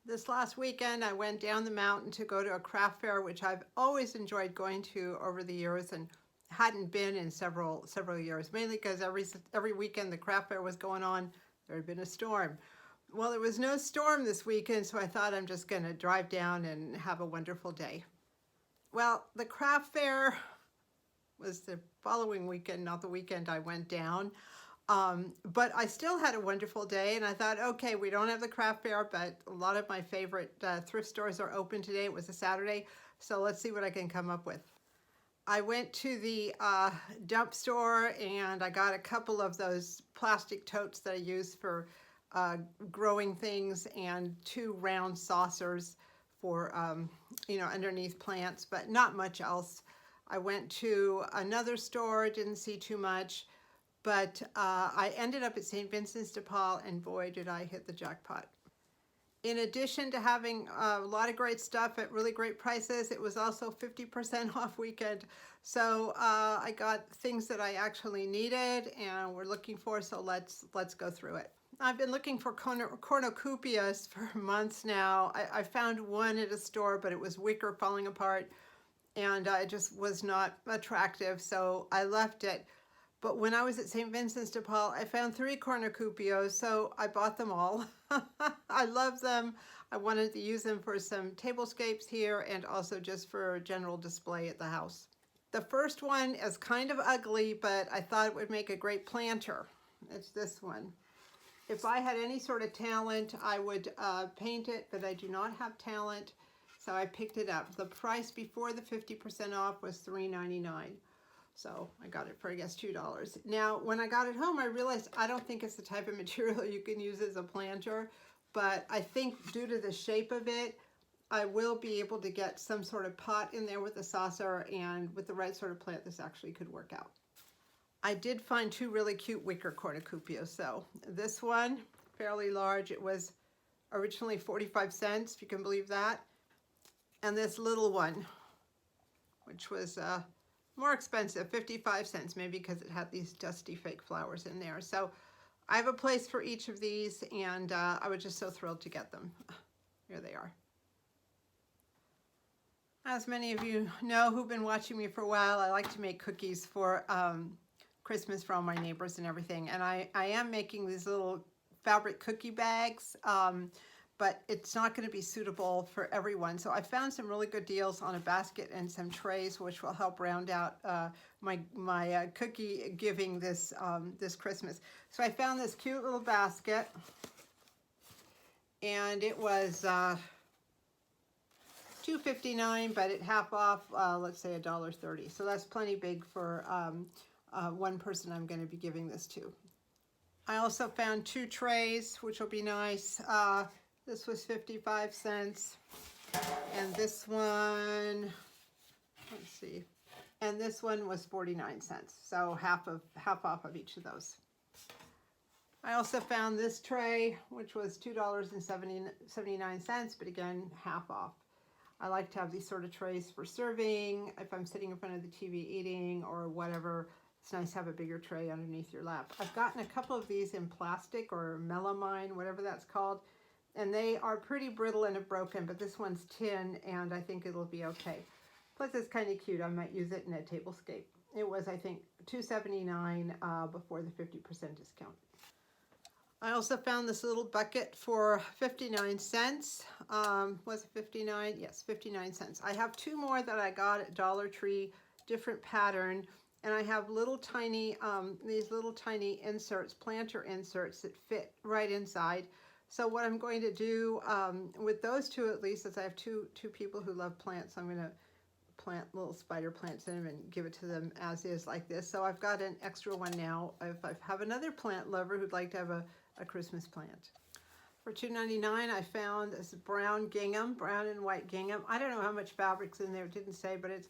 This last weekend, I went down the mountain to go to a craft fair, which I've always enjoyed going to over the years and hadn't been in several years, mainly because every weekend the craft fair was going on. There had been a storm. Well, there was no storm this weekend, so I thought I'm just going to drive down and have a wonderful day. Well, the craft fair was the following weekend, not the weekend I went down. But I still had a wonderful day, and I thought, okay, we don't have the craft fair, but a lot of my favorite thrift stores are open today. It was a Saturday, so let's see what I can come up with. I went to the dump store and I got a couple of those plastic totes that I use for growing things and two round saucers for, underneath plants, but not much else. I went to another store, didn't see too much. But I ended up at St. Vincent's de Paul, and boy, did I hit the jackpot. In addition to having a lot of great stuff at really great prices, it was also 50% off weekend. So I got things that I actually needed and were looking for, so let's go through it. I've been looking for cornucopias for months now. I found one at a store, but it was wicker falling apart, and it just was not attractive, so I left it. But when I was at St. Vincent's de Paul, I found 3 cornucopias, so I bought them all. I love them. I wanted to use them for some tablescapes here and also just for general display at the house. The first one is kind of ugly, but I thought it would make a great planter. It's this one. If I had any sort of talent, I would paint it, but I do not have talent, so I picked it up. The price before the 50% off was $3.99. So I got it for, I guess, $2. Now, when I got it home, I realized I don't think it's the type of material you can use as a planter, but I think due to the shape of it, I will be able to get some sort of pot in there with a saucer, and with the right sort of plant, this actually could work out. I did find 2 really cute wicker cornucopias. So this one, fairly large, it was originally 45 cents, if you can believe that. And this little one, which was more expensive, 55 cents, maybe because it had these dusty fake flowers in there. So I have a place for each of these, and I was just so thrilled to get them. Here they are. As many of you know who've been watching me for a while, I like to make cookies for Christmas for all my neighbors and everything. And I am making these little fabric cookie bags, but it's not going to be suitable for everyone. So I found some really good deals on a basket and some trays, which will help round out my cookie giving this Christmas. So I found this cute little basket, and it was $2.59, but at half off, let's say $1.30. So that's plenty big for one person I'm going to be giving this to. I also found 2 trays, which will be nice. This was 55 cents, and this one, let's see, and this one was 49 cents. So half off of each of those. I also found this tray, which was $2.79, but again, half off. I like to have these sort of trays for serving. If I'm sitting in front of the TV eating or whatever, it's nice to have a bigger tray underneath your lap. I've gotten a couple of these in plastic or melamine, whatever that's called, and they are pretty brittle and have broken, but this one's tin, and I think it'll be okay. Plus, it's kind of cute. I might use it in a tablescape. It was, I think, $2.79 before the 50% discount. I also found this little bucket for 59 cents. Was it 59? Yes, 59 cents. I have 2 more that I got at Dollar Tree, different pattern, and I have little tiny, these little tiny inserts, planter inserts that fit right inside. So what I'm going to do with those 2 at least, is I have two people who love plants, I'm going to plant little spider plants in them and give it to them as is like this. So I've got an extra one now. If I have another plant lover who'd like to have a Christmas plant. For $2.99, I found this brown gingham, brown and white gingham. I don't know how much fabric's in there, it didn't say, but it's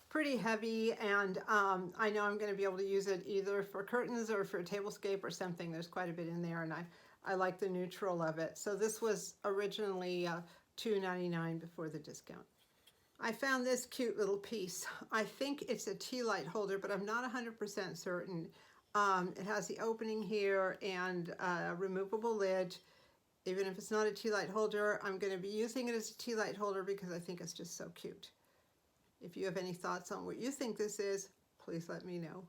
pretty heavy, and I know I'm going to be able to use it either for curtains or for a tablescape or something. There's quite a bit in there, and I like the neutral of it. So this was originally $2.99 before the discount. I found this cute little piece. I think it's a tea light holder, but I'm not 100% certain. It has the opening here and a removable lid. Even if it's not a tea light holder, I'm going to be using it as a tea light holder because I think it's just so cute. If you have any thoughts on what you think this is, please let me know.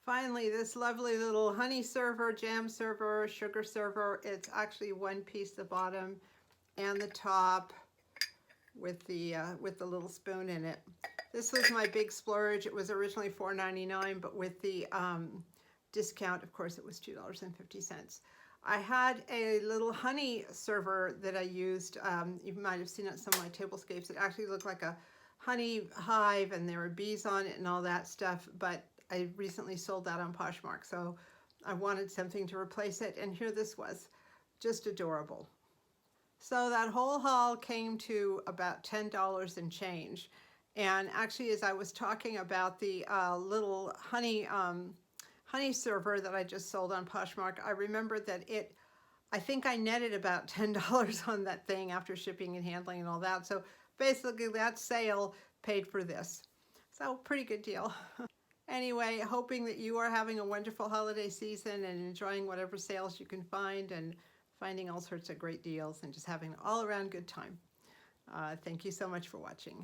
Finally, this lovely little honey server, jam server, sugar server. It's actually one piece, the bottom and the top, with the little spoon in it. This was my big splurge. It was originally $4.99, but with the discount, of course, it was $2.50. I had a little honey server that I used. You might have seen it on some of my tablescapes. It actually looked like a honey hive, and there were bees on it and all that stuff, but I recently sold that on Poshmark, so I wanted something to replace it, and here this was. Just adorable. So that whole haul came to about $10 and change. And actually, as I was talking about the little honey server that I just sold on Poshmark, I remembered that I think I netted about $10 on that thing after shipping and handling and all that. So basically that sale paid for this. So pretty good deal. Anyway, hoping that you are having a wonderful holiday season and enjoying whatever sales you can find and finding all sorts of great deals and just having an all-around good time. Thank you so much for watching.